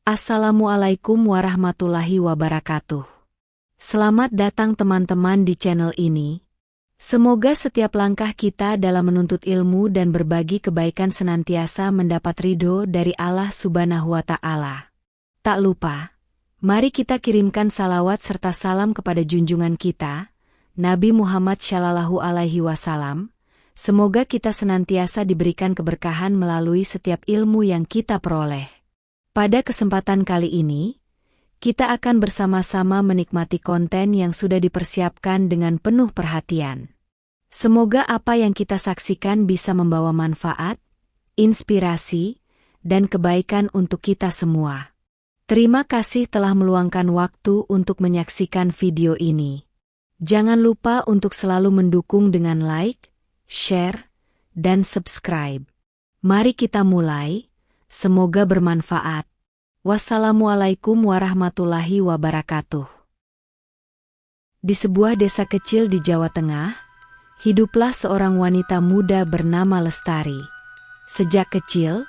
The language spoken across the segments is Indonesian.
Assalamualaikum warahmatullahi wabarakatuh. Selamat datang teman-teman di channel ini. Semoga setiap langkah kita dalam menuntut ilmu dan berbagi kebaikan senantiasa mendapat ridho dari Allah Subhanahu wa Ta'ala. Tak lupa, mari kita kirimkan salawat serta salam kepada junjungan kita, Nabi Muhammad Shallallahu Alaihi Wasallam. Semoga kita senantiasa diberikan keberkahan melalui setiap ilmu yang kita peroleh. Pada kesempatan kali ini, kita akan bersama-sama menikmati konten yang sudah dipersiapkan dengan penuh perhatian. Semoga apa yang kita saksikan bisa membawa manfaat, inspirasi, dan kebaikan untuk kita semua. Terima kasih telah meluangkan waktu untuk menyaksikan video ini. Jangan lupa untuk selalu mendukung dengan like, share, dan subscribe. Mari kita mulai. Semoga bermanfaat. Wassalamualaikum warahmatullahi wabarakatuh. Di sebuah desa kecil di Jawa Tengah, hiduplah seorang wanita muda bernama Lestari. Sejak kecil,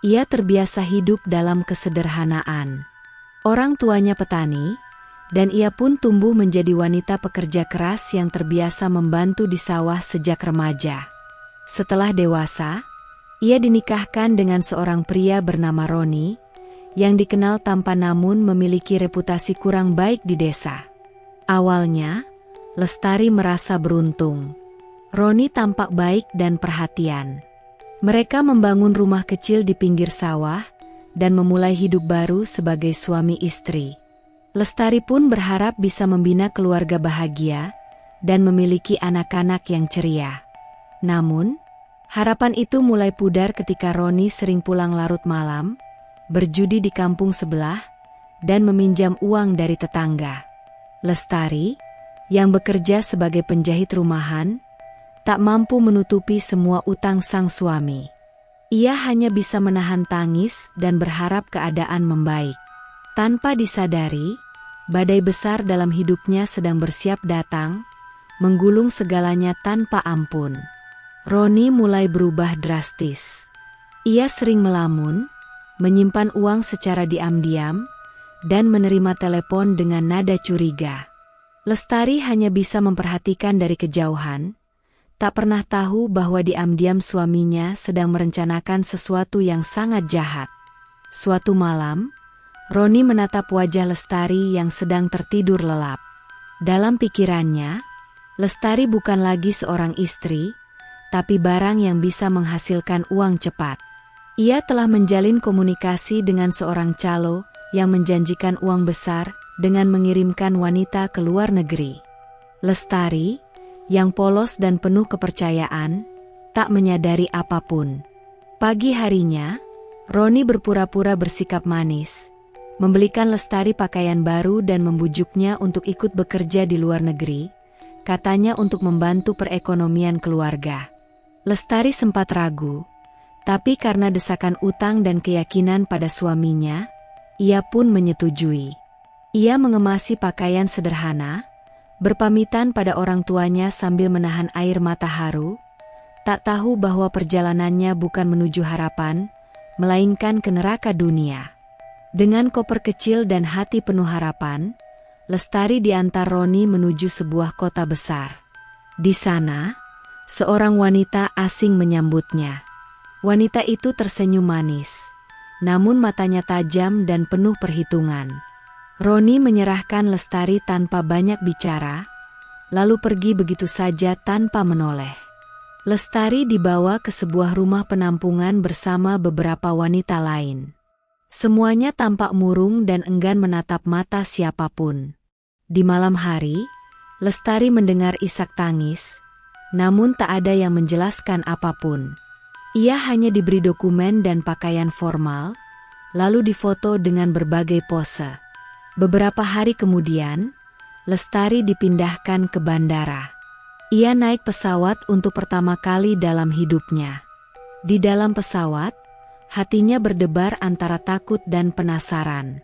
ia terbiasa hidup dalam kesederhanaan. Orang tuanya petani, dan ia pun tumbuh menjadi wanita pekerja keras yang terbiasa membantu di sawah sejak remaja. Setelah dewasa, ia dinikahkan dengan seorang pria bernama Roni, yang dikenal tampan namun memiliki reputasi kurang baik di desa. Awalnya, Lestari merasa beruntung. Roni tampak baik dan perhatian. Mereka membangun rumah kecil di pinggir sawah, dan memulai hidup baru sebagai suami istri. Lestari pun berharap bisa membina keluarga bahagia, dan memiliki anak-anak yang ceria. Namun, harapan itu mulai pudar ketika Roni sering pulang larut malam, berjudi di kampung sebelah, dan meminjam uang dari tetangga. Lestari, yang bekerja sebagai penjahit rumahan, tak mampu menutupi semua utang sang suami. Ia hanya bisa menahan tangis dan berharap keadaan membaik. Tanpa disadari, badai besar dalam hidupnya sedang bersiap datang, menggulung segalanya tanpa ampun. Roni mulai berubah drastis. Ia sering melamun, menyimpan uang secara diam-diam, dan menerima telepon dengan nada curiga. Lestari hanya bisa memperhatikan dari kejauhan, tak pernah tahu bahwa diam-diam suaminya sedang merencanakan sesuatu yang sangat jahat. Suatu malam, Roni menatap wajah Lestari yang sedang tertidur lelap. Dalam pikirannya, Lestari bukan lagi seorang istri, tapi barang yang bisa menghasilkan uang cepat. Ia telah menjalin komunikasi dengan seorang calo yang menjanjikan uang besar dengan mengirimkan wanita ke luar negeri. Lestari, yang polos dan penuh kepercayaan, tak menyadari apapun. Pagi harinya, Roni berpura-pura bersikap manis, membelikan Lestari pakaian baru dan membujuknya untuk ikut bekerja di luar negeri, katanya untuk membantu perekonomian keluarga. Lestari sempat ragu, tapi karena desakan utang dan keyakinan pada suaminya, ia pun menyetujui. Ia mengemasi pakaian sederhana, berpamitan pada orang tuanya sambil menahan air mata haru, tak tahu bahwa perjalanannya bukan menuju harapan, melainkan ke neraka dunia. Dengan koper kecil dan hati penuh harapan, Lestari diantar Roni menuju sebuah kota besar. Di sana, seorang wanita asing menyambutnya. Wanita itu tersenyum manis, namun matanya tajam dan penuh perhitungan. Roni menyerahkan Lestari tanpa banyak bicara, lalu pergi begitu saja tanpa menoleh. Lestari dibawa ke sebuah rumah penampungan bersama beberapa wanita lain. Semuanya tampak murung dan enggan menatap mata siapapun. Di malam hari, Lestari mendengar isak tangis, namun tak ada yang menjelaskan apapun. Ia hanya diberi dokumen dan pakaian formal, lalu difoto dengan berbagai pose. Beberapa hari kemudian, Lestari dipindahkan ke bandara. Ia naik pesawat untuk pertama kali dalam hidupnya. Di dalam pesawat, hatinya berdebar antara takut dan penasaran.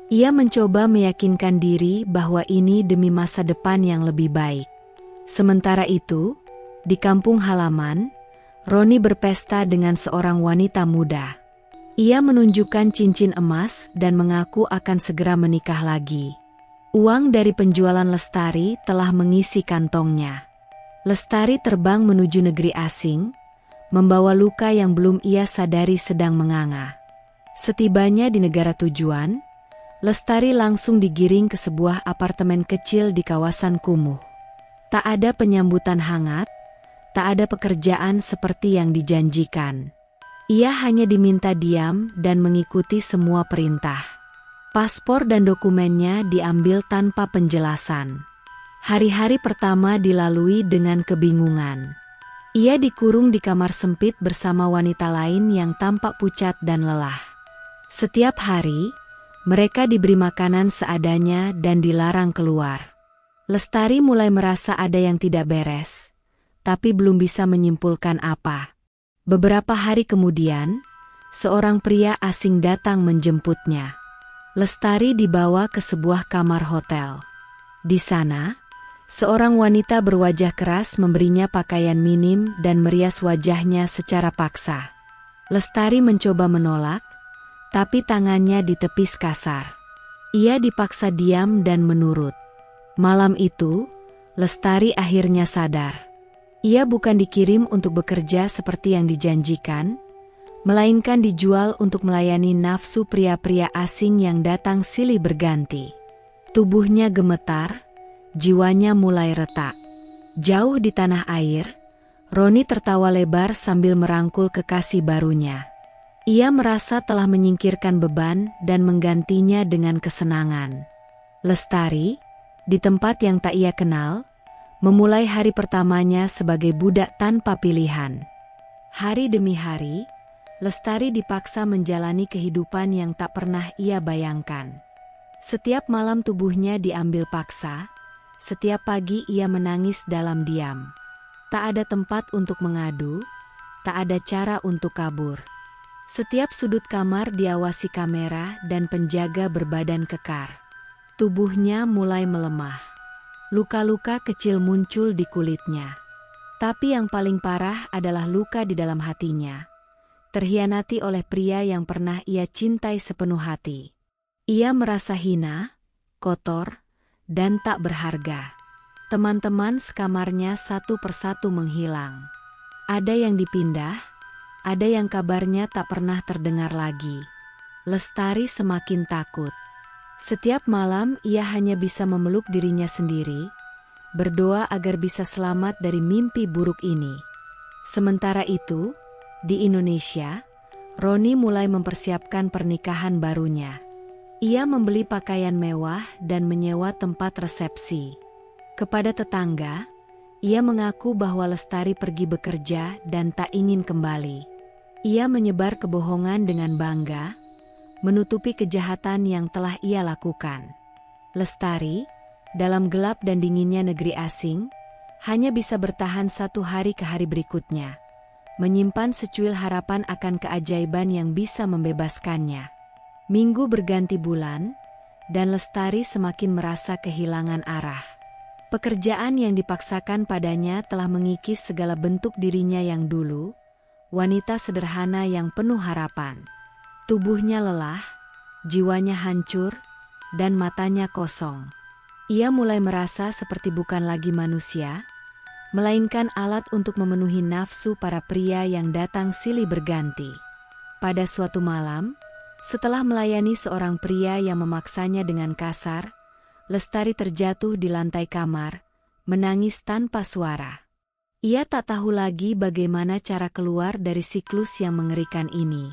Ia mencoba meyakinkan diri bahwa ini demi masa depan yang lebih baik. Sementara itu, di kampung halaman, Roni berpesta dengan seorang wanita muda. Ia menunjukkan cincin emas dan mengaku akan segera menikah lagi. Uang dari penjualan Lestari telah mengisi kantongnya. Lestari terbang menuju negeri asing, membawa luka yang belum ia sadari sedang menganga. Setibanya di negara tujuan, Lestari langsung digiring ke sebuah apartemen kecil di kawasan kumuh. Tak ada penyambutan hangat, tak ada pekerjaan seperti yang dijanjikan. Ia hanya diminta diam dan mengikuti semua perintah. Paspor dan dokumennya diambil tanpa penjelasan. Hari-hari pertama dilalui dengan kebingungan. Ia dikurung di kamar sempit bersama wanita lain yang tampak pucat dan lelah. Setiap hari, mereka diberi makanan seadanya dan dilarang keluar. Lestari mulai merasa ada yang tidak beres, tapi belum bisa menyimpulkan apa. Beberapa hari kemudian, seorang pria asing datang menjemputnya. Lestari dibawa ke sebuah kamar hotel. Di sana, seorang wanita berwajah keras memberinya pakaian minim dan merias wajahnya secara paksa. Lestari mencoba menolak, tapi tangannya ditepis kasar. Ia dipaksa diam dan menurut. Malam itu, Lestari akhirnya sadar. Ia bukan dikirim untuk bekerja seperti yang dijanjikan, melainkan dijual untuk melayani nafsu pria-pria asing yang datang silih berganti. Tubuhnya gemetar, jiwanya mulai retak. Jauh di tanah air, Roni tertawa lebar sambil merangkul kekasih barunya. Ia merasa telah menyingkirkan beban dan menggantinya dengan kesenangan. Lestari, di tempat yang tak ia kenal, memulai hari pertamanya sebagai budak tanpa pilihan. Hari demi hari, Lestari dipaksa menjalani kehidupan yang tak pernah ia bayangkan. Setiap malam tubuhnya diambil paksa, setiap pagi ia menangis dalam diam. Tak ada tempat untuk mengadu, tak ada cara untuk kabur. Setiap sudut kamar diawasi kamera dan penjaga berbadan kekar. Tubuhnya mulai melemah. Luka-luka kecil muncul di kulitnya. Tapi yang paling parah adalah luka di dalam hatinya. Terhianati oleh pria yang pernah ia cintai sepenuh hati. Ia merasa hina, kotor, dan tak berharga. Teman-teman sekamarnya satu persatu menghilang. Ada yang dipindah, ada yang kabarnya tak pernah terdengar lagi. Lestari semakin takut. Setiap malam ia hanya bisa memeluk dirinya sendiri, berdoa agar bisa selamat dari mimpi buruk ini. Sementara itu, di Indonesia, Roni mulai mempersiapkan pernikahan barunya. Ia membeli pakaian mewah dan menyewa tempat resepsi. Kepada tetangga, ia mengaku bahwa Lestari pergi bekerja dan tak ingin kembali. Ia menyebar kebohongan dengan bangga, menutupi kejahatan yang telah ia lakukan. Lestari, dalam gelap dan dinginnya negeri asing, hanya bisa bertahan satu hari ke hari berikutnya, menyimpan secuil harapan akan keajaiban yang bisa membebaskannya. Minggu berganti bulan, dan Lestari semakin merasa kehilangan arah. Pekerjaan yang dipaksakan padanya telah mengikis segala bentuk dirinya yang dulu, wanita sederhana yang penuh harapan. Tubuhnya lelah, jiwanya hancur, dan matanya kosong. Ia mulai merasa seperti bukan lagi manusia, melainkan alat untuk memenuhi nafsu para pria yang datang silih berganti. Pada suatu malam, setelah melayani seorang pria yang memaksanya dengan kasar, Lestari terjatuh di lantai kamar, menangis tanpa suara. Ia tak tahu lagi bagaimana cara keluar dari siklus yang mengerikan ini.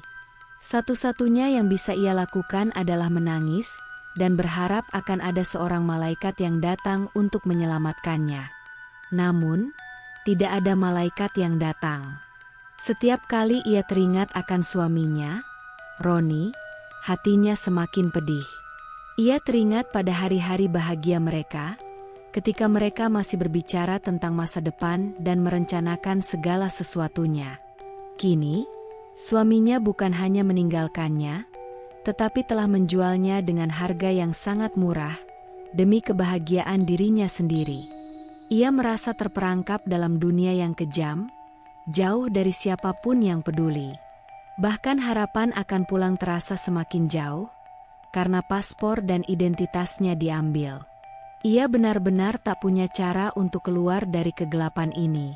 Satu-satunya yang bisa ia lakukan adalah menangis dan berharap akan ada seorang malaikat yang datang untuk menyelamatkannya. Namun, tidak ada malaikat yang datang. Setiap kali ia teringat akan suaminya, Roni, hatinya semakin pedih. Ia teringat pada hari-hari bahagia mereka, ketika mereka masih berbicara tentang masa depan dan merencanakan segala sesuatunya. Kini, suaminya bukan hanya meninggalkannya, tetapi telah menjualnya dengan harga yang sangat murah, demi kebahagiaan dirinya sendiri. Ia merasa terperangkap dalam dunia yang kejam, jauh dari siapapun yang peduli. Bahkan harapan akan pulang terasa semakin jauh, karena paspor dan identitasnya diambil. Ia benar-benar tak punya cara untuk keluar dari kegelapan ini.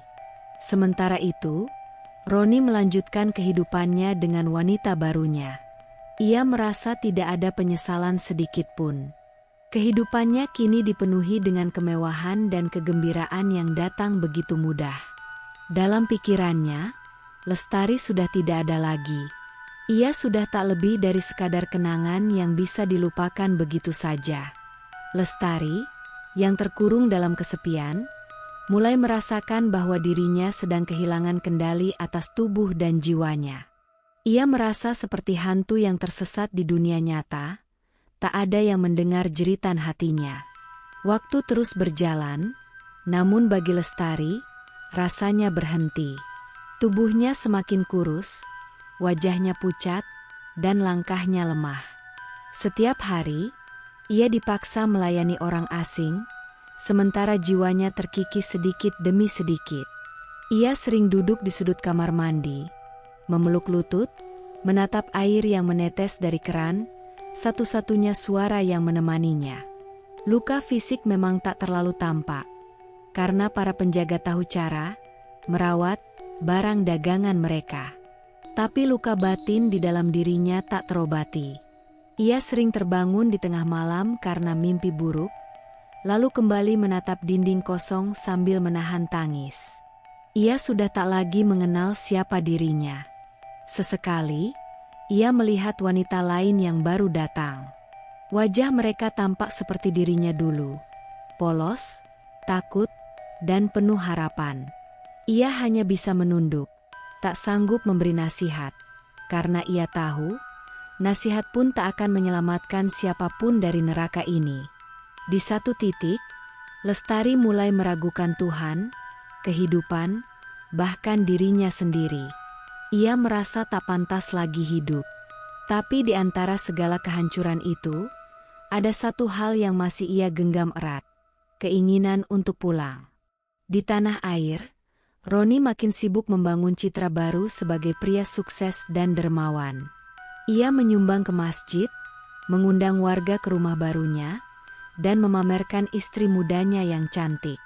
Sementara itu, Roni melanjutkan kehidupannya dengan wanita barunya. Ia merasa tidak ada penyesalan sedikit pun. Kehidupannya kini dipenuhi dengan kemewahan dan kegembiraan yang datang begitu mudah. Dalam pikirannya, Lestari sudah tidak ada lagi. Ia sudah tak lebih dari sekadar kenangan yang bisa dilupakan begitu saja. Lestari, yang terkurung dalam kesepian, mulai merasakan bahwa dirinya sedang kehilangan kendali atas tubuh dan jiwanya. Ia merasa seperti hantu yang tersesat di dunia nyata, tak ada yang mendengar jeritan hatinya. Waktu terus berjalan, namun bagi Lestari, rasanya berhenti. Tubuhnya semakin kurus, wajahnya pucat, dan langkahnya lemah. Setiap hari, ia dipaksa melayani orang asing, sementara jiwanya terkikis sedikit demi sedikit. Ia sering duduk di sudut kamar mandi, memeluk lutut, menatap air yang menetes dari keran, satu-satunya suara yang menemaninya. Luka fisik memang tak terlalu tampak, karena para penjaga tahu cara merawat barang dagangan mereka. Tapi luka batin di dalam dirinya tak terobati. Ia sering terbangun di tengah malam karena mimpi buruk, lalu kembali menatap dinding kosong sambil menahan tangis. Ia sudah tak lagi mengenal siapa dirinya. Sesekali, ia melihat wanita lain yang baru datang. Wajah mereka tampak seperti dirinya dulu, polos, takut, dan penuh harapan. Ia hanya bisa menunduk, tak sanggup memberi nasihat, karena ia tahu, nasihat pun tak akan menyelamatkan siapapun dari neraka ini. Di satu titik, Lestari mulai meragukan Tuhan, kehidupan, bahkan dirinya sendiri. Ia merasa tak pantas lagi hidup. Tapi di antara segala kehancuran itu, ada satu hal yang masih ia genggam erat, keinginan untuk pulang. Di tanah air, Roni makin sibuk membangun citra baru sebagai pria sukses dan dermawan. Ia menyumbang ke masjid, mengundang warga ke rumah barunya, dan memamerkan istri mudanya yang cantik.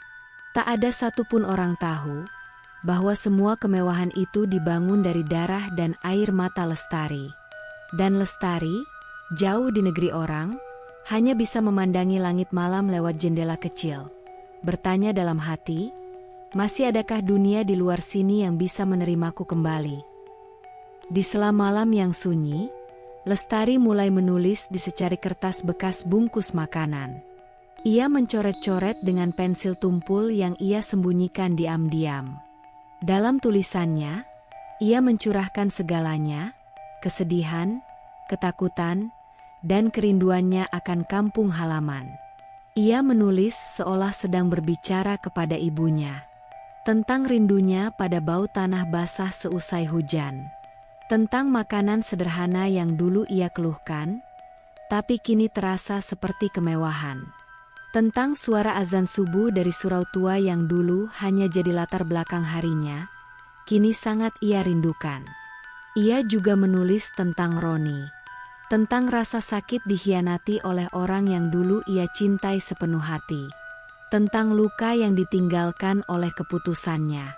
Tak ada satupun orang tahu bahwa semua kemewahan itu dibangun dari darah dan air mata Lestari. Dan Lestari, jauh di negeri orang, hanya bisa memandangi langit malam lewat jendela kecil, bertanya dalam hati, masih adakah dunia di luar sini yang bisa menerimaku kembali? Di sela malam yang sunyi, Lestari mulai menulis di secari kertas bekas bungkus makanan. Ia mencoret-coret dengan pensil tumpul yang ia sembunyikan diam-diam. Dalam tulisannya, ia mencurahkan segalanya, kesedihan, ketakutan, dan kerinduannya akan kampung halaman. Ia menulis seolah sedang berbicara kepada ibunya, tentang rindunya pada bau tanah basah seusai hujan, tentang makanan sederhana yang dulu ia keluhkan, tapi kini terasa seperti kemewahan, tentang suara azan subuh dari surau tua yang dulu hanya jadi latar belakang harinya, kini sangat ia rindukan. Ia juga menulis tentang Roni, tentang rasa sakit dikhianati oleh orang yang dulu ia cintai sepenuh hati, tentang luka yang ditinggalkan oleh keputusannya.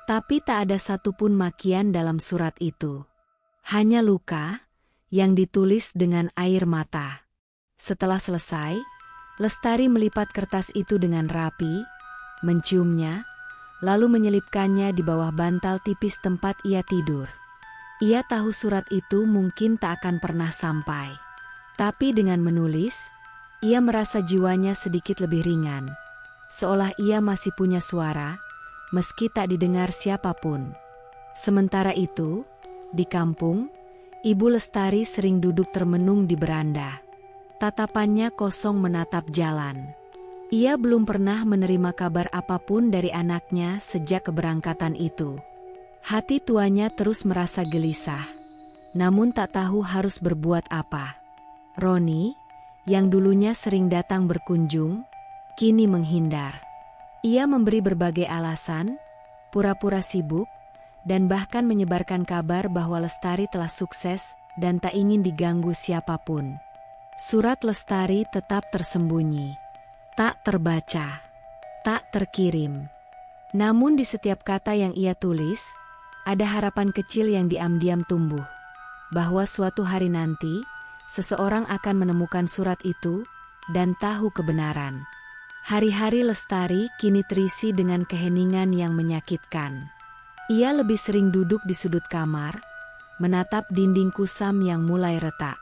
Tapi tak ada satupun makian dalam surat itu. Hanya luka yang ditulis dengan air mata. Setelah selesai, Lestari melipat kertas itu dengan rapi, menciumnya, lalu menyelipkannya di bawah bantal tipis tempat ia tidur. Ia tahu surat itu mungkin tak akan pernah sampai. Tapi dengan menulis, ia merasa jiwanya sedikit lebih ringan. Seolah ia masih punya suara, meski tak didengar siapapun. Sementara itu, di kampung, Ibu Lestari sering duduk termenung di beranda. Tatapannya kosong menatap jalan. Ia belum pernah menerima kabar apapun dari anaknya sejak keberangkatan itu. Hati tuanya terus merasa gelisah, namun tak tahu harus berbuat apa. Roni, yang dulunya sering datang berkunjung, kini menghindar. Ia memberi berbagai alasan, pura-pura sibuk, dan bahkan menyebarkan kabar bahwa Lestari telah sukses dan tak ingin diganggu siapapun. Surat Lestari tetap tersembunyi, tak terbaca, tak terkirim. Namun di setiap kata yang ia tulis, ada harapan kecil yang diam-diam tumbuh, bahwa suatu hari nanti, seseorang akan menemukan surat itu dan tahu kebenaran. Hari-hari Lestari kini terisi dengan keheningan yang menyakitkan. Ia lebih sering duduk di sudut kamar, menatap dinding kusam yang mulai retak.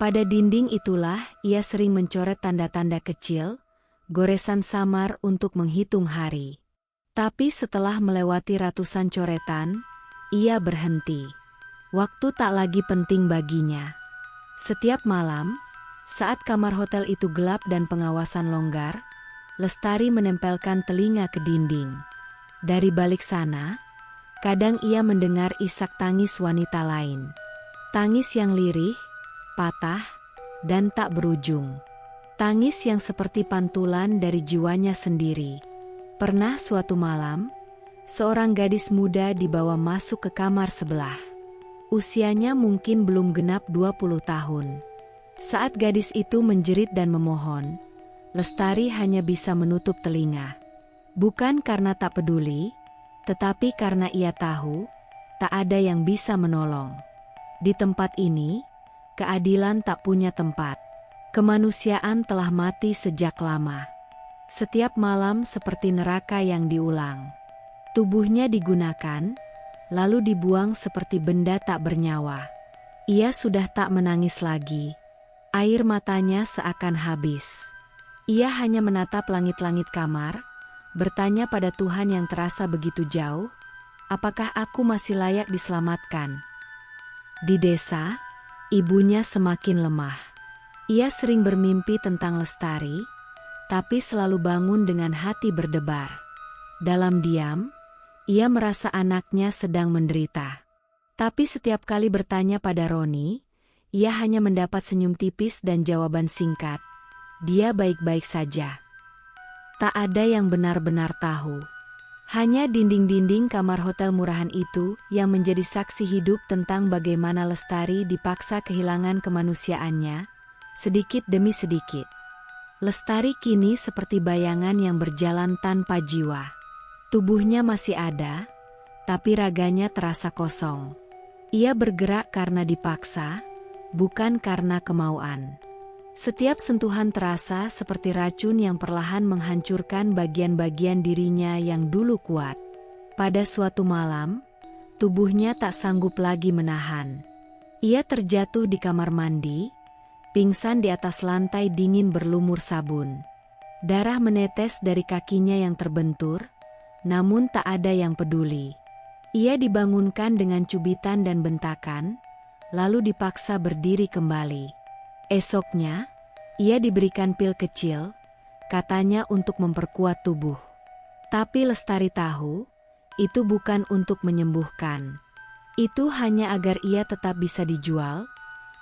Pada dinding itulah ia sering mencoret tanda-tanda kecil, goresan samar untuk menghitung hari. Tapi setelah melewati ratusan coretan, ia berhenti. Waktu tak lagi penting baginya. Setiap malam, saat kamar hotel itu gelap dan pengawasan longgar, Lestari menempelkan telinga ke dinding. Dari balik sana, kadang ia mendengar isak tangis wanita lain. Tangis yang lirih, patah, dan tak berujung. Tangis yang seperti pantulan dari jiwanya sendiri. Pernah suatu malam, seorang gadis muda dibawa masuk ke kamar sebelah. Usianya mungkin belum genap 20 tahun. Saat gadis itu menjerit dan memohon, Lestari hanya bisa menutup telinga. Bukan karena tak peduli, tetapi karena ia tahu, tak ada yang bisa menolong. Di tempat ini, keadilan tak punya tempat. Kemanusiaan telah mati sejak lama. Setiap malam seperti neraka yang diulang. Tubuhnya digunakan, lalu dibuang seperti benda tak bernyawa. Ia sudah tak menangis lagi. Air matanya seakan habis. Ia hanya menatap langit-langit kamar, bertanya pada Tuhan yang terasa begitu jauh, apakah aku masih layak diselamatkan? Di desa, ibunya semakin lemah. Ia sering bermimpi tentang Lestari, tapi selalu bangun dengan hati berdebar. Dalam diam, ia merasa anaknya sedang menderita. Tapi setiap kali bertanya pada Roni, ia hanya mendapat senyum tipis dan jawaban singkat. Dia baik-baik saja. Tak ada yang benar-benar tahu. Hanya dinding-dinding kamar hotel murahan itu yang menjadi saksi hidup tentang bagaimana Lestari dipaksa kehilangan kemanusiaannya, sedikit demi sedikit. Lestari kini seperti bayangan yang berjalan tanpa jiwa. Tubuhnya masih ada, tapi raganya terasa kosong. Ia bergerak karena dipaksa, bukan karena kemauan. Setiap sentuhan terasa seperti racun yang perlahan menghancurkan bagian-bagian dirinya yang dulu kuat. Pada suatu malam, tubuhnya tak sanggup lagi menahan. Ia terjatuh di kamar mandi, pingsan di atas lantai dingin berlumur sabun. Darah menetes dari kakinya yang terbentur, namun tak ada yang peduli. Ia dibangunkan dengan cubitan dan bentakan, lalu dipaksa berdiri kembali. Esoknya, ia diberikan pil kecil, katanya untuk memperkuat tubuh. Tapi Lestari tahu, itu bukan untuk menyembuhkan. Itu hanya agar ia tetap bisa dijual,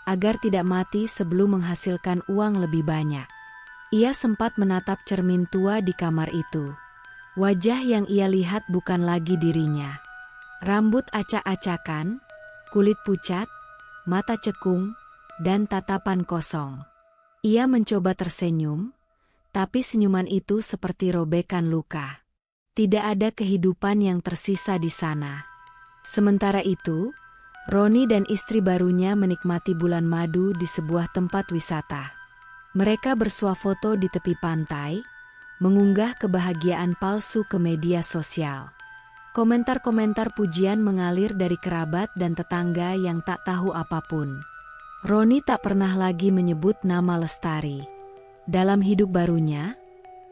agar tidak mati sebelum menghasilkan uang lebih banyak. Ia sempat menatap cermin tua di kamar itu. Wajah yang ia lihat bukan lagi dirinya. Rambut acak-acakan, kulit pucat, mata cekung, dan tatapan kosong. Ia mencoba tersenyum, tapi senyuman itu seperti robekan luka. Tidak ada kehidupan yang tersisa di sana. Sementara itu, Roni dan istri barunya menikmati bulan madu di sebuah tempat wisata. Mereka bersuah foto di tepi pantai, mengunggah kebahagiaan palsu ke media sosial. Komentar-komentar pujian mengalir dari kerabat dan tetangga yang tak tahu apapun. Roni tak pernah lagi menyebut nama Lestari. Dalam hidup barunya,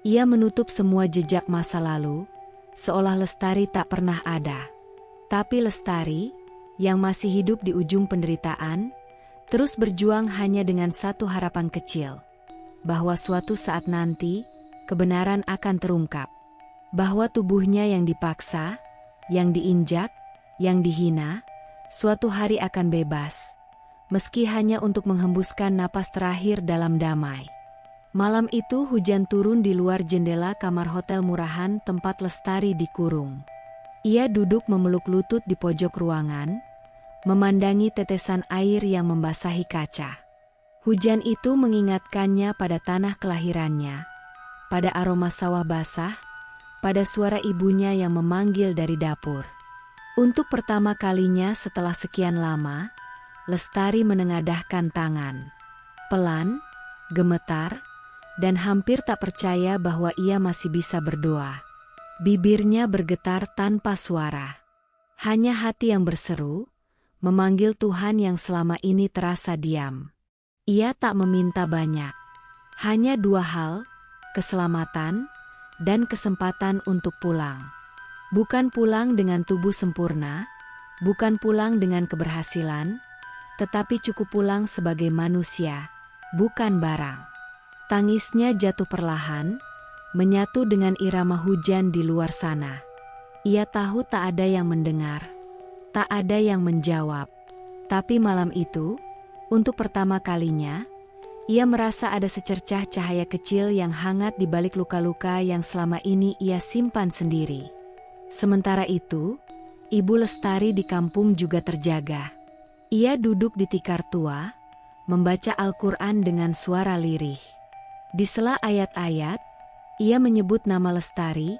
ia menutup semua jejak masa lalu, seolah Lestari tak pernah ada. Tapi Lestari, yang masih hidup di ujung penderitaan, terus berjuang hanya dengan satu harapan kecil. Bahwa suatu saat nanti, kebenaran akan terungkap. Bahwa tubuhnya yang dipaksa, yang diinjak, yang dihina, suatu hari akan bebas. Meski hanya untuk menghembuskan napas terakhir dalam damai. Malam itu hujan turun di luar jendela kamar hotel murahan tempat Lestari dikurung. Ia duduk memeluk lutut di pojok ruangan, memandangi tetesan air yang membasahi kaca. Hujan itu mengingatkannya pada tanah kelahirannya, pada aroma sawah basah, pada suara ibunya yang memanggil dari dapur. Untuk pertama kalinya setelah sekian lama, Lestari menengadahkan tangan. Pelan, gemetar, dan hampir tak percaya bahwa ia masih bisa berdoa. Bibirnya bergetar tanpa suara. Hanya hati yang berseru, memanggil Tuhan yang selama ini terasa diam. Ia tak meminta banyak. Hanya dua hal, keselamatan dan kesempatan untuk pulang. Bukan pulang dengan tubuh sempurna, bukan pulang dengan keberhasilan, tetapi cukup pulang sebagai manusia, bukan barang. Tangisnya jatuh perlahan, menyatu dengan irama hujan di luar sana. Ia tahu tak ada yang mendengar, tak ada yang menjawab. Tapi malam itu, untuk pertama kalinya, ia merasa ada secercah cahaya kecil yang hangat di balik luka-luka yang selama ini ia simpan sendiri. Sementara itu, Ibu Lestari di kampung juga terjaga. Ia duduk di tikar tua, membaca Al-Quran dengan suara lirih. Di sela ayat-ayat, ia menyebut nama Lestari,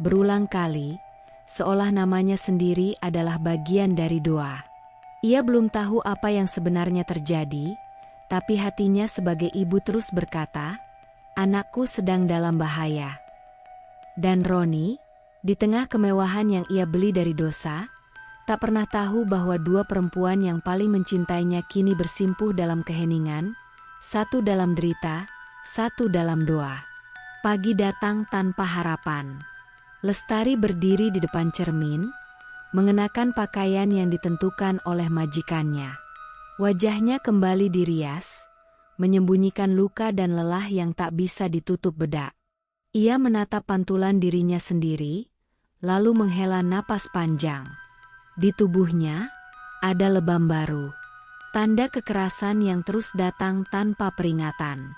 berulang kali, seolah namanya sendiri adalah bagian dari doa. Ia belum tahu apa yang sebenarnya terjadi, tapi hatinya sebagai ibu terus berkata, "Anakku sedang dalam bahaya." Dan Roni, di tengah kemewahan yang ia beli dari dosa, tak pernah tahu bahwa dua perempuan yang paling mencintainya kini bersimpuh dalam keheningan, satu dalam derita, satu dalam doa. Pagi datang tanpa harapan. Lestari berdiri di depan cermin, mengenakan pakaian yang ditentukan oleh majikannya. Wajahnya kembali dirias, menyembunyikan luka dan lelah yang tak bisa ditutup bedak. Ia menatap pantulan dirinya sendiri, lalu menghela napas panjang. Di tubuhnya, ada lebam baru. Tanda kekerasan yang terus datang tanpa peringatan.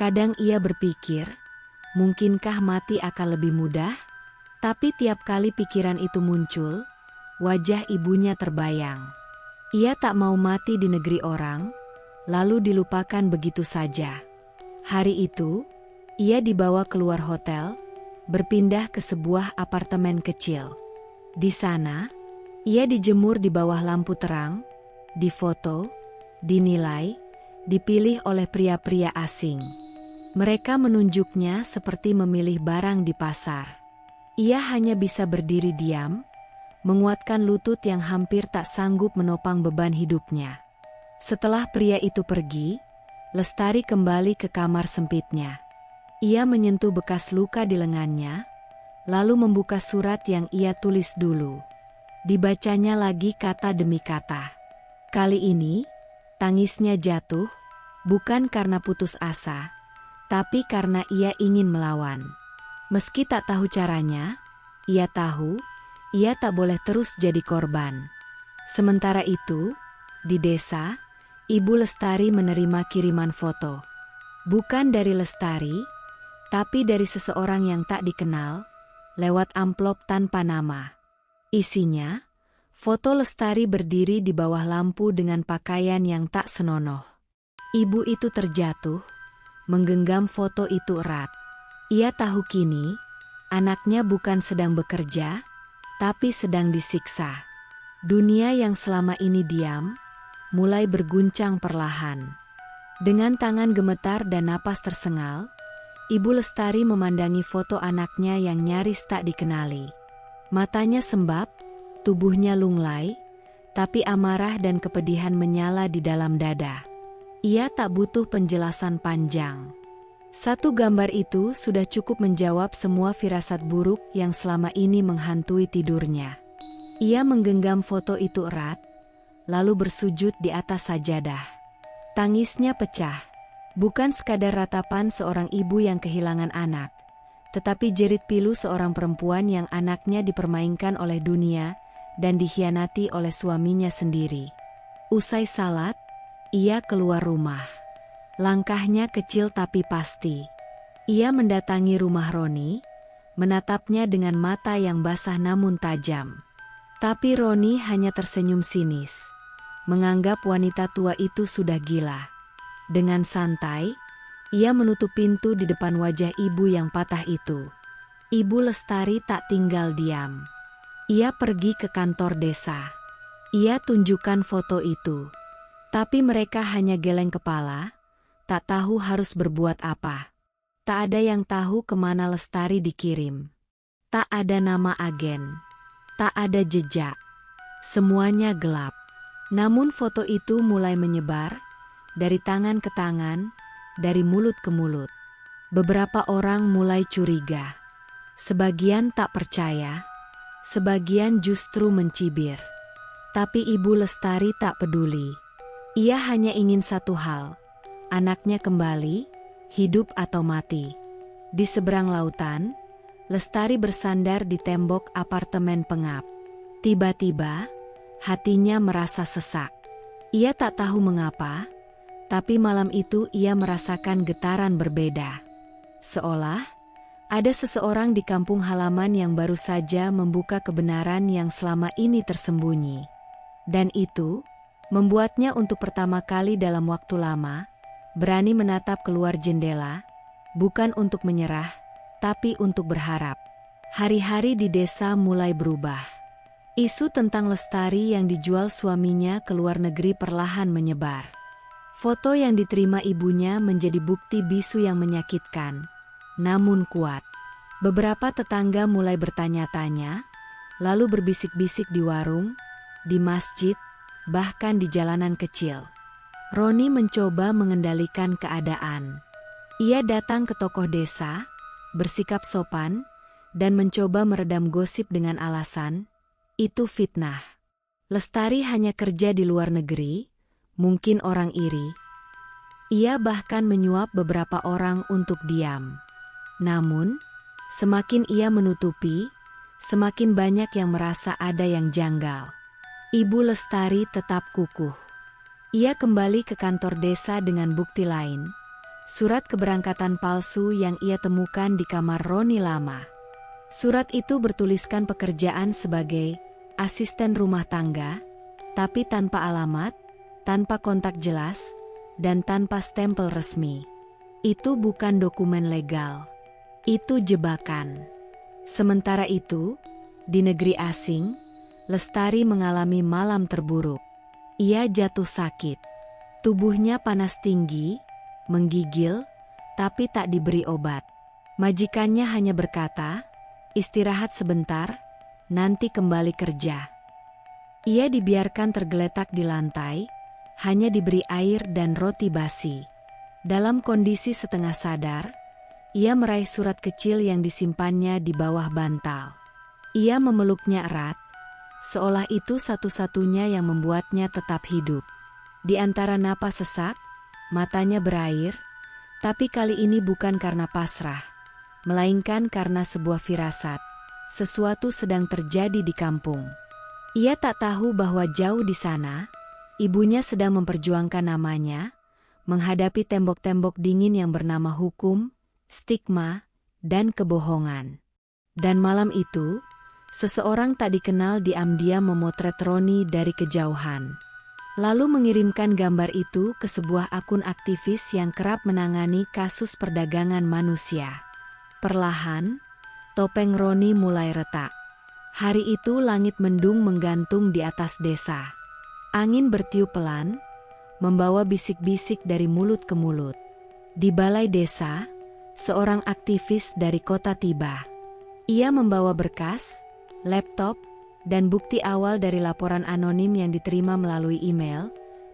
Kadang ia berpikir, mungkinkah mati akan lebih mudah? Tapi tiap kali pikiran itu muncul, wajah ibunya terbayang. Ia tak mau mati di negeri orang, lalu dilupakan begitu saja. Hari itu, ia dibawa keluar hotel, berpindah ke sebuah apartemen kecil. Di sana, ia dijemur di bawah lampu terang, difoto, dinilai, dipilih oleh pria-pria asing. Mereka menunjuknya seperti memilih barang di pasar. Ia hanya bisa berdiri diam, menguatkan lutut yang hampir tak sanggup menopang beban hidupnya. Setelah pria itu pergi, Lestari kembali ke kamar sempitnya. Ia menyentuh bekas luka di lengannya, lalu membuka surat yang ia tulis dulu. Dibacanya lagi kata demi kata. Kali ini, tangisnya jatuh, bukan karena putus asa, tapi karena ia ingin melawan. Meski tak tahu caranya, ia tahu, ia tak boleh terus jadi korban. Sementara itu, di desa, Ibu Lestari menerima kiriman foto. Bukan dari Lestari, tapi dari seseorang yang tak dikenal, lewat amplop tanpa nama. Isinya, foto Lestari berdiri di bawah lampu dengan pakaian yang tak senonoh. Ibu itu terjatuh, menggenggam foto itu erat. Ia tahu kini, anaknya bukan sedang bekerja, tapi sedang disiksa. Dunia yang selama ini diam, mulai berguncang perlahan. Dengan tangan gemetar dan napas tersengal, Ibu Lestari memandangi foto anaknya yang nyaris tak dikenali. Matanya sembab, tubuhnya lunglai, tapi amarah dan kepedihan menyala di dalam dada. Ia tak butuh penjelasan panjang. Satu gambar itu sudah cukup menjawab semua firasat buruk yang selama ini menghantui tidurnya. Ia menggenggam foto itu erat, lalu bersujud di atas sajadah. Tangisnya pecah, bukan sekadar ratapan seorang ibu yang kehilangan anak, tetapi jerit pilu seorang perempuan yang anaknya dipermainkan oleh dunia dan dikhianati oleh suaminya sendiri. Usai salat, ia keluar rumah. Langkahnya kecil tapi pasti. Ia mendatangi rumah Roni, menatapnya dengan mata yang basah namun tajam. Tapi Roni hanya tersenyum sinis, menganggap wanita tua itu sudah gila. Dengan santai, ia menutup pintu di depan wajah ibu yang patah itu. Ibu Lestari tak tinggal diam. Ia pergi ke kantor desa. Ia tunjukkan foto itu. Tapi mereka hanya geleng kepala, tak tahu harus berbuat apa. Tak ada yang tahu kemana Lestari dikirim. Tak ada nama agen. Tak ada jejak. Semuanya gelap. Namun foto itu mulai menyebar, dari tangan ke tangan, dari mulut ke mulut. Beberapa orang mulai curiga. Sebagian tak percaya, sebagian justru mencibir. Tapi Ibu Lestari tak peduli. Ia hanya ingin satu hal, anaknya kembali, hidup atau mati. Di seberang lautan, Lestari bersandar di tembok apartemen pengap. Tiba-tiba, hatinya merasa sesak. Ia tak tahu mengapa, tapi malam itu ia merasakan getaran berbeda. Seolah ada seseorang di kampung halaman yang baru saja membuka kebenaran yang selama ini tersembunyi. Dan itu membuatnya untuk pertama kali dalam waktu lama berani menatap keluar jendela, bukan untuk menyerah, tapi untuk berharap. Hari-hari di desa mulai berubah. Isu tentang Lestari yang dijual suaminya ke luar negeri perlahan menyebar. Foto yang diterima ibunya menjadi bukti bisu yang menyakitkan, namun kuat. Beberapa tetangga mulai bertanya-tanya, lalu berbisik-bisik di warung, di masjid, bahkan di jalanan kecil. Roni mencoba mengendalikan keadaan. Ia datang ke tokoh desa, bersikap sopan, dan mencoba meredam gosip dengan alasan, itu fitnah. Lestari hanya kerja di luar negeri, mungkin orang iri. Ia bahkan menyuap beberapa orang untuk diam. Namun, semakin ia menutupi, semakin banyak yang merasa ada yang janggal. Ibu Lestari tetap kukuh. Ia kembali ke kantor desa dengan bukti lain, surat keberangkatan palsu yang ia temukan di kamar Roni lama. Surat itu bertuliskan pekerjaan sebagai asisten rumah tangga, tapi tanpa alamat, tanpa kontak jelas, dan tanpa stempel resmi. Itu bukan dokumen legal. Itu jebakan. Sementara itu, di negeri asing, Lestari mengalami malam terburuk. Ia jatuh sakit. Tubuhnya panas tinggi, menggigil, tapi tak diberi obat. Majikannya hanya berkata, istirahat sebentar, nanti kembali kerja. Ia dibiarkan tergeletak di lantai, hanya diberi air dan roti basi. Dalam kondisi setengah sadar, ia meraih surat kecil yang disimpannya di bawah bantal. Ia memeluknya erat, seolah itu satu-satunya yang membuatnya tetap hidup. Di antara napas sesak, matanya berair, tapi kali ini bukan karena pasrah, melainkan karena sebuah firasat. Sesuatu sedang terjadi di kampung. Ia tak tahu bahwa jauh di sana, ibunya sedang memperjuangkan namanya, menghadapi tembok-tembok dingin yang bernama hukum, stigma, dan kebohongan. Dan malam itu, seseorang tak dikenal diam-diam memotret Roni dari kejauhan. Lalu mengirimkan gambar itu ke sebuah akun aktivis yang kerap menangani kasus perdagangan manusia. Perlahan, topeng Roni mulai retak. Hari itu langit mendung menggantung di atas desa. Angin bertiup pelan, membawa bisik-bisik dari mulut ke mulut. Di balai desa, seorang aktivis dari kota tiba. Ia membawa berkas, laptop, dan bukti awal dari laporan anonim yang diterima melalui email,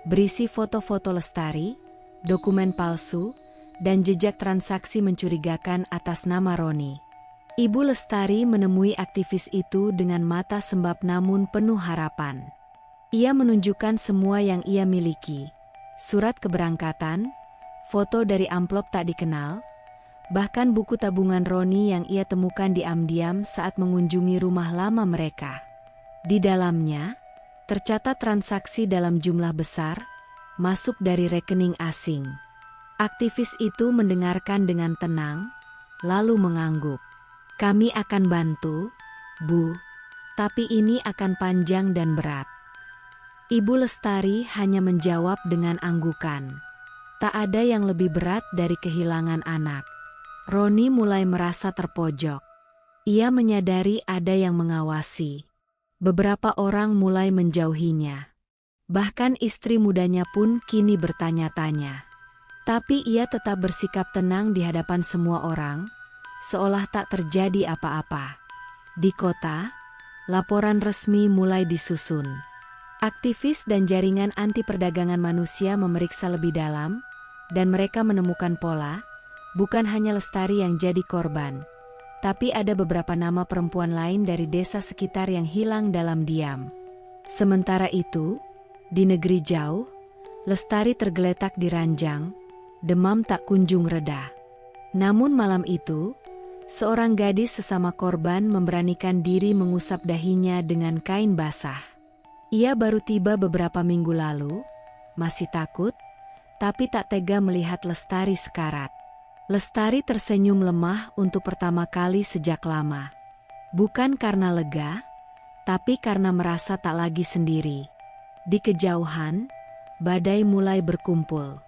berisi foto-foto Lestari, dokumen palsu, dan jejak transaksi mencurigakan atas nama Roni. Ibu Lestari menemui aktivis itu dengan mata sembab namun penuh harapan. Ia menunjukkan semua yang ia miliki, surat keberangkatan, foto dari amplop tak dikenal, bahkan buku tabungan Roni yang ia temukan diam-diam saat mengunjungi rumah lama mereka. Di dalamnya, tercatat transaksi dalam jumlah besar, masuk dari rekening asing. Aktivis itu mendengarkan dengan tenang, lalu mengangguk. Kami akan bantu, Bu, tapi ini akan panjang dan berat. Ibu Lestari hanya menjawab dengan anggukan. Tak ada yang lebih berat dari kehilangan anak. Roni mulai merasa terpojok. Ia menyadari ada yang mengawasi. Beberapa orang mulai menjauhinya. Bahkan istri mudanya pun kini bertanya-tanya. Tapi ia tetap bersikap tenang di hadapan semua orang, seolah tak terjadi apa-apa. Di kota, laporan resmi mulai disusun. Aktivis dan jaringan anti perdagangan manusia memeriksa lebih dalam, dan mereka menemukan pola, bukan hanya Lestari yang jadi korban, tapi ada beberapa nama perempuan lain dari desa sekitar yang hilang dalam diam. Sementara itu, di negeri jauh, Lestari tergeletak di ranjang, demam tak kunjung reda. Namun malam itu, seorang gadis sesama korban memberanikan diri mengusap dahinya dengan kain basah. Ia baru tiba beberapa minggu lalu, masih takut, tapi tak tega melihat Lestari sekarat. Lestari tersenyum lemah untuk pertama kali sejak lama. Bukan karena lega, tapi karena merasa tak lagi sendiri. Di kejauhan, badai mulai berkumpul.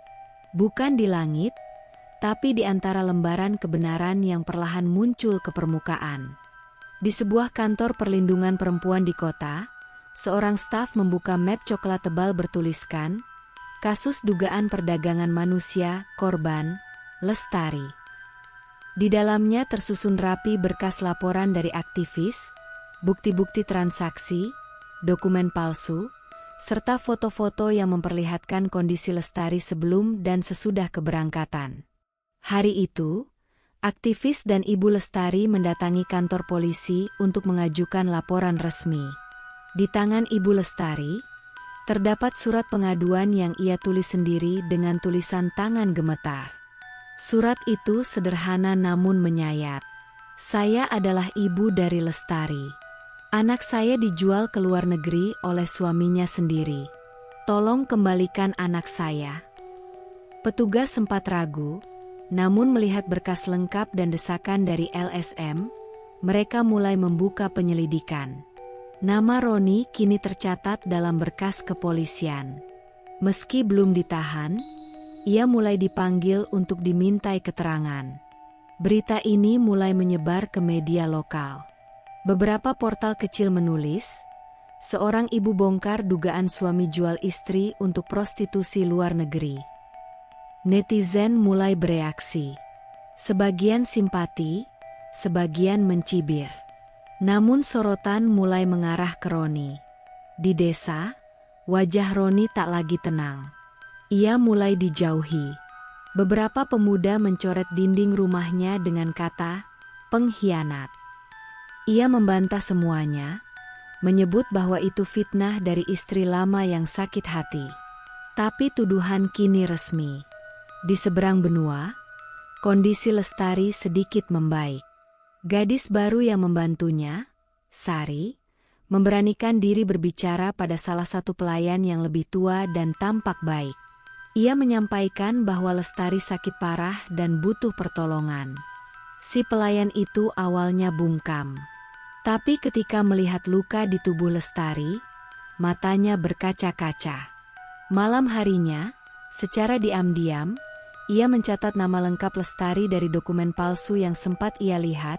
Bukan di langit, tapi di antara lembaran kebenaran yang perlahan muncul ke permukaan. Di sebuah kantor perlindungan perempuan di kota, seorang staf membuka map coklat tebal bertuliskan, kasus dugaan perdagangan manusia, korban, Lestari. Di dalamnya tersusun rapi berkas laporan dari aktivis, bukti-bukti transaksi, dokumen palsu, serta foto-foto yang memperlihatkan kondisi Lestari sebelum dan sesudah keberangkatan. Hari itu, aktivis dan Ibu Lestari mendatangi kantor polisi untuk mengajukan laporan resmi. Di tangan Ibu Lestari, terdapat surat pengaduan yang ia tulis sendiri dengan tulisan tangan gemetar. Surat itu sederhana namun menyayat. Saya adalah ibu dari Lestari. Anak saya dijual ke luar negeri oleh suaminya sendiri. Tolong kembalikan anak saya. Petugas sempat ragu, namun melihat berkas lengkap dan desakan dari LSM, mereka mulai membuka penyelidikan. Nama Roni kini tercatat dalam berkas kepolisian. Meski belum ditahan, ia mulai dipanggil untuk dimintai keterangan. Berita ini mulai menyebar ke media lokal. Beberapa portal kecil menulis, seorang ibu bongkar dugaan suami jual istri untuk prostitusi luar negeri. Netizen mulai bereaksi. Sebagian simpati, sebagian mencibir. Namun sorotan mulai mengarah ke Roni. Di desa, wajah Roni tak lagi tenang. Ia mulai dijauhi. Beberapa pemuda mencoret dinding rumahnya dengan kata, pengkhianat. Ia membantah semuanya, menyebut bahwa itu fitnah dari istri lama yang sakit hati. Tapi tuduhan kini resmi. Di seberang benua, kondisi Lestari sedikit membaik. Gadis baru yang membantunya, Sari, memberanikan diri berbicara pada salah satu pelayan yang lebih tua dan tampak baik. Ia menyampaikan bahwa Lestari sakit parah dan butuh pertolongan. Si pelayan itu awalnya bungkam. Tapi ketika melihat luka di tubuh Lestari, matanya berkaca-kaca. Malam harinya, secara diam-diam, ia mencatat nama lengkap Lestari dari dokumen palsu yang sempat ia lihat,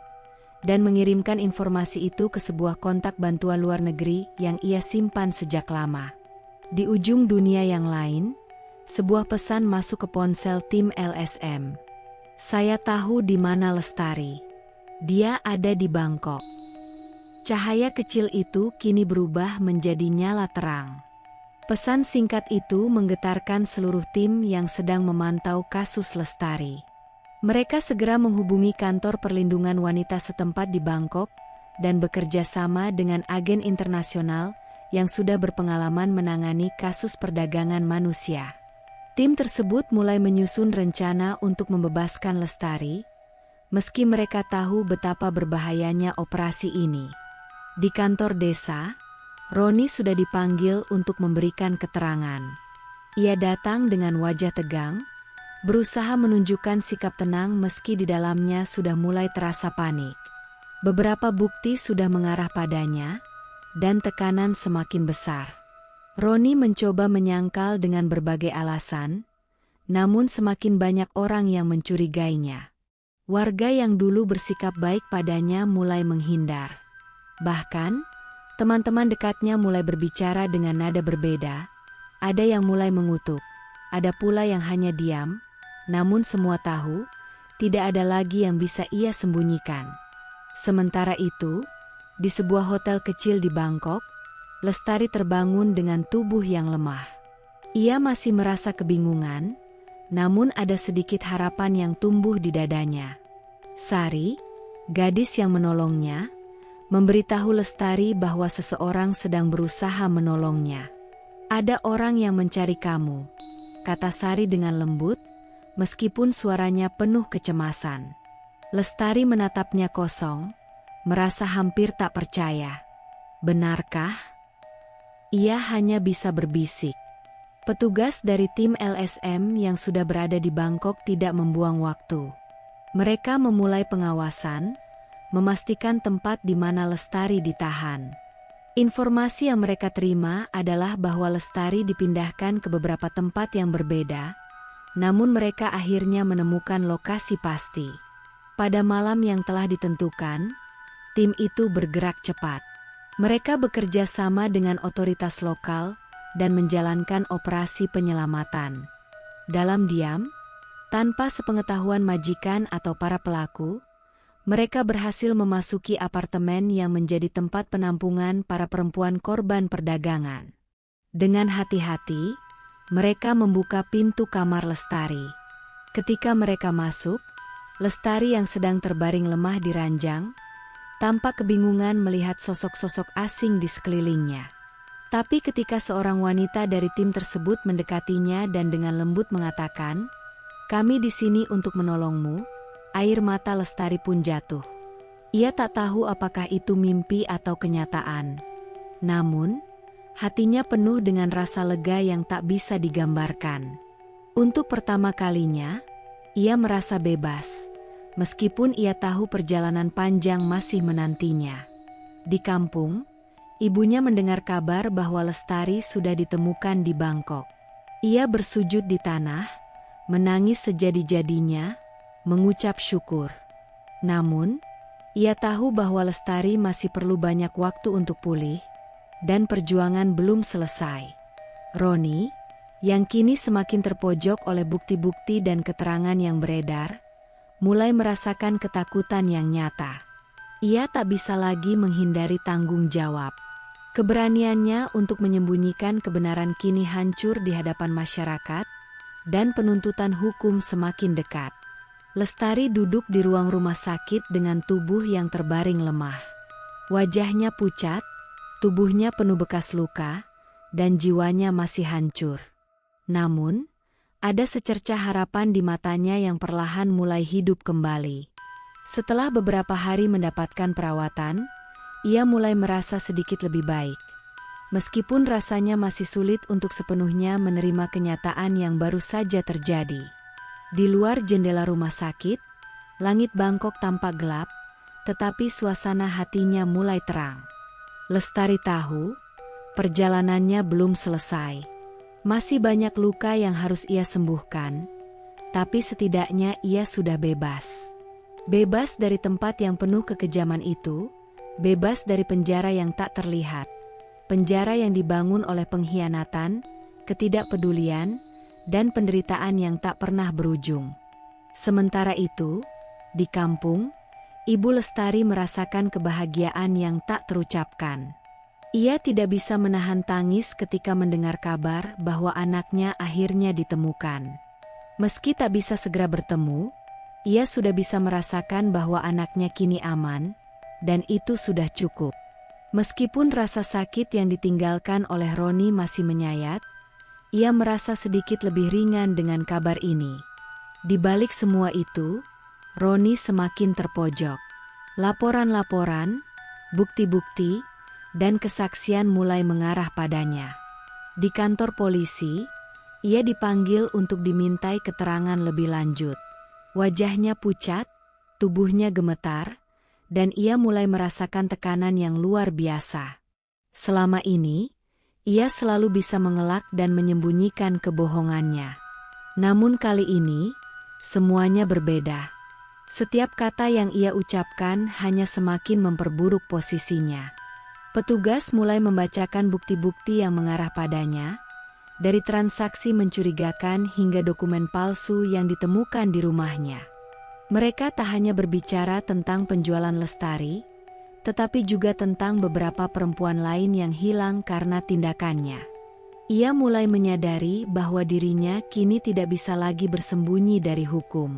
dan mengirimkan informasi itu ke sebuah kontak bantuan luar negeri yang ia simpan sejak lama. Di ujung dunia yang lain, sebuah pesan masuk ke ponsel tim LSM. Saya tahu di mana Lestari. Dia ada di Bangkok. Cahaya kecil itu kini berubah menjadi nyala terang. Pesan singkat itu menggetarkan seluruh tim yang sedang memantau kasus Lestari. Mereka segera menghubungi kantor perlindungan wanita setempat di Bangkok dan bekerja sama dengan agen internasional yang sudah berpengalaman menangani kasus perdagangan manusia. Tim tersebut mulai menyusun rencana untuk membebaskan Lestari, meski mereka tahu betapa berbahayanya operasi ini. Di kantor desa, Roni sudah dipanggil untuk memberikan keterangan. Ia datang dengan wajah tegang, berusaha menunjukkan sikap tenang meski di dalamnya sudah mulai terasa panik. Beberapa bukti sudah mengarah padanya, dan tekanan semakin besar. Roni mencoba menyangkal dengan berbagai alasan, namun semakin banyak orang yang mencurigainya. Warga yang dulu bersikap baik padanya mulai menghindar. Bahkan, teman-teman dekatnya mulai berbicara dengan nada berbeda. Ada yang mulai mengutuk, ada pula yang hanya diam, namun semua tahu, tidak ada lagi yang bisa ia sembunyikan. Sementara itu, di sebuah hotel kecil di Bangkok, Lestari terbangun dengan tubuh yang lemah. Ia masih merasa kebingungan, namun ada sedikit harapan yang tumbuh di dadanya. Sari, gadis yang menolongnya, memberitahu Lestari bahwa seseorang sedang berusaha menolongnya. "Ada orang yang mencari kamu," kata Sari dengan lembut, meskipun suaranya penuh kecemasan. Lestari menatapnya kosong, merasa hampir tak percaya. Benarkah? Ia hanya bisa berbisik. Petugas dari tim LSM yang sudah berada di Bangkok tidak membuang waktu. Mereka memulai pengawasan, memastikan tempat di mana Lestari ditahan. Informasi yang mereka terima adalah bahwa Lestari dipindahkan ke beberapa tempat yang berbeda, namun mereka akhirnya menemukan lokasi pasti. Pada malam yang telah ditentukan, tim itu bergerak cepat. Mereka bekerja sama dengan otoritas lokal dan menjalankan operasi penyelamatan. Dalam diam, tanpa sepengetahuan majikan atau para pelaku, mereka berhasil memasuki apartemen yang menjadi tempat penampungan para perempuan korban perdagangan. Dengan hati-hati, mereka membuka pintu kamar Lestari. Ketika mereka masuk, Lestari yang sedang terbaring lemah di ranjang, tampak kebingungan melihat sosok-sosok asing di sekelilingnya. Tapi ketika seorang wanita dari tim tersebut mendekatinya dan dengan lembut mengatakan, "Kami di sini untuk menolongmu," air mata Lestari pun jatuh. Ia tak tahu apakah itu mimpi atau kenyataan. Namun, hatinya penuh dengan rasa lega yang tak bisa digambarkan. Untuk pertama kalinya, ia merasa bebas. Meskipun ia tahu perjalanan panjang masih menantinya. Di kampung, ibunya mendengar kabar bahwa Lestari sudah ditemukan di Bangkok. Ia bersujud di tanah, menangis sejadi-jadinya, mengucap syukur. Namun, ia tahu bahwa Lestari masih perlu banyak waktu untuk pulih, dan perjuangan belum selesai. Roni, yang kini semakin terpojok oleh bukti-bukti dan keterangan yang beredar, mulai merasakan ketakutan yang nyata. Ia tak bisa lagi menghindari tanggung jawab. Keberaniannya untuk menyembunyikan kebenaran kini hancur di hadapan masyarakat, dan penuntutan hukum semakin dekat. Lestari duduk di ruang rumah sakit dengan tubuh yang terbaring lemah. Wajahnya pucat, tubuhnya penuh bekas luka, dan jiwanya masih hancur. Namun, ada secercah harapan di matanya yang perlahan mulai hidup kembali. Setelah beberapa hari mendapatkan perawatan, ia mulai merasa sedikit lebih baik. Meskipun rasanya masih sulit untuk sepenuhnya menerima kenyataan yang baru saja terjadi. Di luar jendela rumah sakit, langit Bangkok tampak gelap, tetapi suasana hatinya mulai terang. Lestari tahu, perjalanannya belum selesai. Masih banyak luka yang harus ia sembuhkan, tapi setidaknya ia sudah bebas. Bebas dari tempat yang penuh kekejaman itu, bebas dari penjara yang tak terlihat. Penjara yang dibangun oleh pengkhianatan, ketidakpedulian, dan penderitaan yang tak pernah berujung. Sementara itu, di kampung, Ibu Lestari merasakan kebahagiaan yang tak terucapkan. Ia tidak bisa menahan tangis ketika mendengar kabar bahwa anaknya akhirnya ditemukan. Meski tak bisa segera bertemu, ia sudah bisa merasakan bahwa anaknya kini aman, dan itu sudah cukup. Meskipun rasa sakit yang ditinggalkan oleh Roni masih menyayat, ia merasa sedikit lebih ringan dengan kabar ini. Di balik semua itu, Roni semakin terpojok. Laporan-laporan, bukti-bukti, dan kesaksian mulai mengarah padanya. Di kantor polisi, ia dipanggil untuk dimintai keterangan lebih lanjut. Wajahnya pucat, tubuhnya gemetar, dan ia mulai merasakan tekanan yang luar biasa. Selama ini, ia selalu bisa mengelak dan menyembunyikan kebohongannya. Namun kali ini, semuanya berbeda. Setiap kata yang ia ucapkan hanya semakin memperburuk posisinya. Petugas mulai membacakan bukti-bukti yang mengarah padanya, dari transaksi mencurigakan hingga dokumen palsu yang ditemukan di rumahnya. Mereka tak hanya berbicara tentang penjualan Lestari, tetapi juga tentang beberapa perempuan lain yang hilang karena tindakannya. Ia mulai menyadari bahwa dirinya kini tidak bisa lagi bersembunyi dari hukum.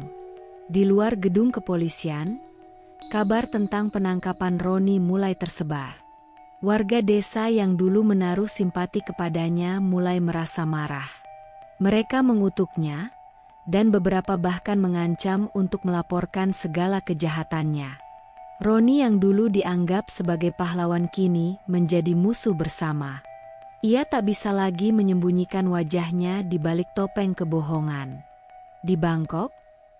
Di luar gedung kepolisian, kabar tentang penangkapan Roni mulai tersebar. Warga desa yang dulu menaruh simpati kepadanya mulai merasa marah. Mereka mengutuknya, dan beberapa bahkan mengancam untuk melaporkan segala kejahatannya. Roni yang dulu dianggap sebagai pahlawan kini menjadi musuh bersama. Ia tak bisa lagi menyembunyikan wajahnya di balik topeng kebohongan. Di Bangkok,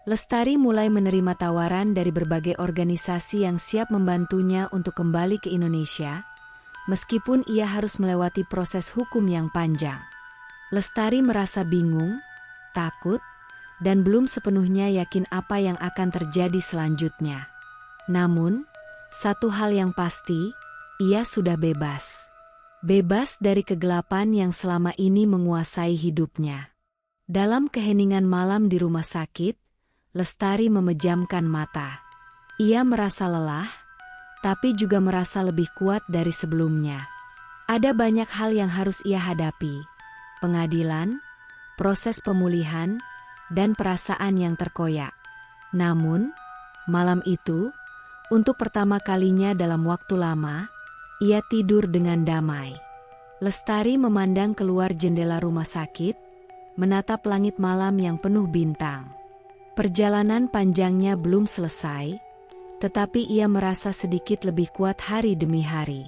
Lestari mulai menerima tawaran dari berbagai organisasi yang siap membantunya untuk kembali ke Indonesia, meskipun ia harus melewati proses hukum yang panjang. Lestari merasa bingung, takut, dan belum sepenuhnya yakin apa yang akan terjadi selanjutnya. Namun, satu hal yang pasti, ia sudah bebas. Bebas dari kegelapan yang selama ini menguasai hidupnya. Dalam keheningan malam di rumah sakit, Lestari memejamkan mata. Ia merasa lelah, tapi juga merasa lebih kuat dari sebelumnya. Ada banyak hal yang harus ia hadapi. Pengadilan, proses pemulihan, dan perasaan yang terkoyak. Namun, malam itu, untuk pertama kalinya dalam waktu lama, ia tidur dengan damai. Lestari memandang keluar jendela rumah sakit, menatap langit malam yang penuh bintang. Perjalanan panjangnya belum selesai, tetapi ia merasa sedikit lebih kuat hari demi hari.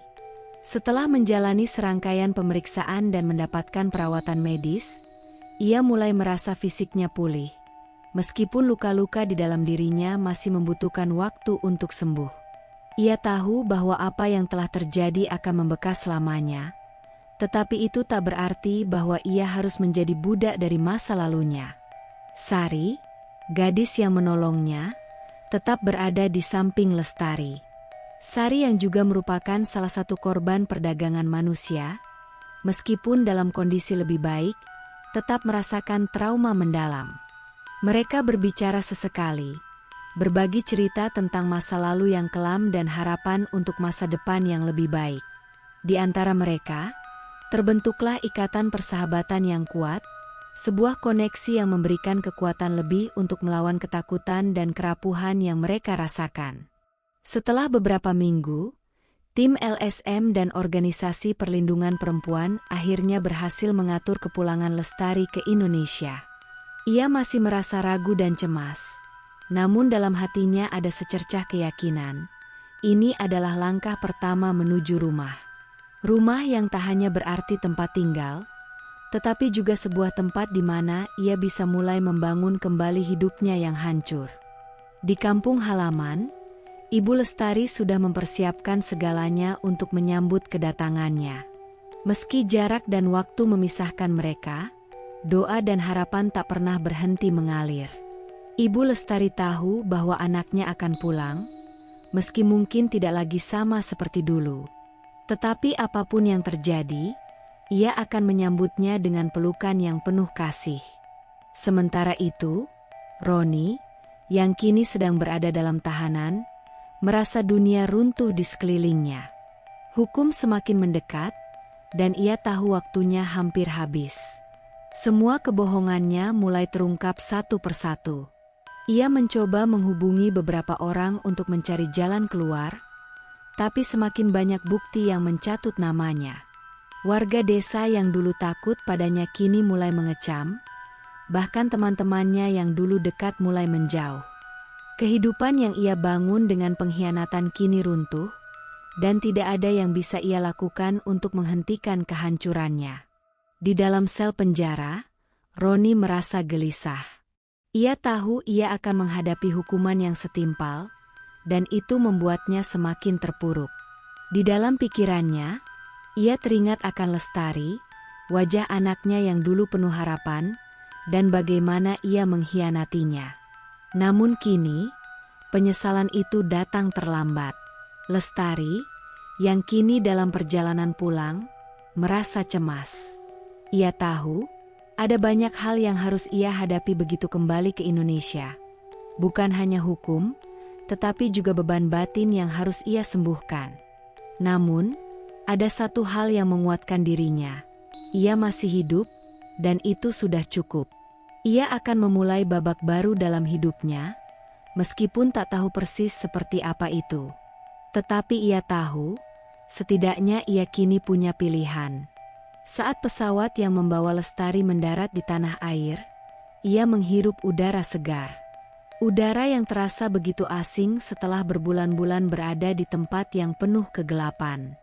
Setelah menjalani serangkaian pemeriksaan dan mendapatkan perawatan medis, ia mulai merasa fisiknya pulih. Meskipun luka-luka di dalam dirinya masih membutuhkan waktu untuk sembuh. Ia tahu bahwa apa yang telah terjadi akan membekas selamanya, tetapi itu tak berarti bahwa ia harus menjadi budak dari masa lalunya. Sari, gadis yang menolongnya, tetap berada di samping Lestari. Sari yang juga merupakan salah satu korban perdagangan manusia, meskipun dalam kondisi lebih baik, tetap merasakan trauma mendalam. Mereka berbicara sesekali, berbagi cerita tentang masa lalu yang kelam dan harapan untuk masa depan yang lebih baik. Di antara mereka, terbentuklah ikatan persahabatan yang kuat, sebuah koneksi yang memberikan kekuatan lebih untuk melawan ketakutan dan kerapuhan yang mereka rasakan. Setelah beberapa minggu, tim LSM dan Organisasi Perlindungan Perempuan akhirnya berhasil mengatur kepulangan Lestari ke Indonesia. Ia masih merasa ragu dan cemas, namun dalam hatinya ada secercah keyakinan. Ini adalah langkah pertama menuju rumah. Rumah yang tak hanya berarti tempat tinggal, tetapi juga sebuah tempat di mana ia bisa mulai membangun kembali hidupnya yang hancur. Di kampung halaman, Ibu Lestari sudah mempersiapkan segalanya untuk menyambut kedatangannya. Meski jarak dan waktu memisahkan mereka, doa dan harapan tak pernah berhenti mengalir. Ibu Lestari tahu bahwa anaknya akan pulang, meski mungkin tidak lagi sama seperti dulu. Tetapi apapun yang terjadi, ia akan menyambutnya dengan pelukan yang penuh kasih. Sementara itu, Roni, yang kini sedang berada dalam tahanan, merasa dunia runtuh di sekelilingnya. Hukum semakin mendekat, dan ia tahu waktunya hampir habis. Semua kebohongannya mulai terungkap satu persatu. Ia mencoba menghubungi beberapa orang untuk mencari jalan keluar, tapi semakin banyak bukti yang mencatut namanya. Warga desa yang dulu takut padanya kini mulai mengecam, bahkan teman-temannya yang dulu dekat mulai menjauh. Kehidupan yang ia bangun dengan pengkhianatan kini runtuh, dan tidak ada yang bisa ia lakukan untuk menghentikan kehancurannya. Di dalam sel penjara, Roni merasa gelisah. Ia tahu ia akan menghadapi hukuman yang setimpal, dan itu membuatnya semakin terpuruk. Di dalam pikirannya, ia teringat akan Lestari, wajah anaknya yang dulu penuh harapan, dan bagaimana ia mengkhianatinya. Namun kini, penyesalan itu datang terlambat. Lestari, yang kini dalam perjalanan pulang, merasa cemas. Ia tahu, ada banyak hal yang harus ia hadapi begitu kembali ke Indonesia. Bukan hanya hukum, tetapi juga beban batin yang harus ia sembuhkan. Namun, ada satu hal yang menguatkan dirinya. Ia masih hidup, dan itu sudah cukup. Ia akan memulai babak baru dalam hidupnya, meskipun tak tahu persis seperti apa itu. Tetapi ia tahu, setidaknya ia kini punya pilihan. Saat pesawat yang membawa Lestari mendarat di tanah air, ia menghirup udara segar. Udara yang terasa begitu asing setelah berbulan-bulan berada di tempat yang penuh kegelapan.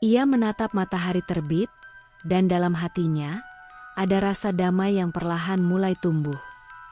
Ia menatap matahari terbit, dan dalam hatinya, ada rasa damai yang perlahan mulai tumbuh.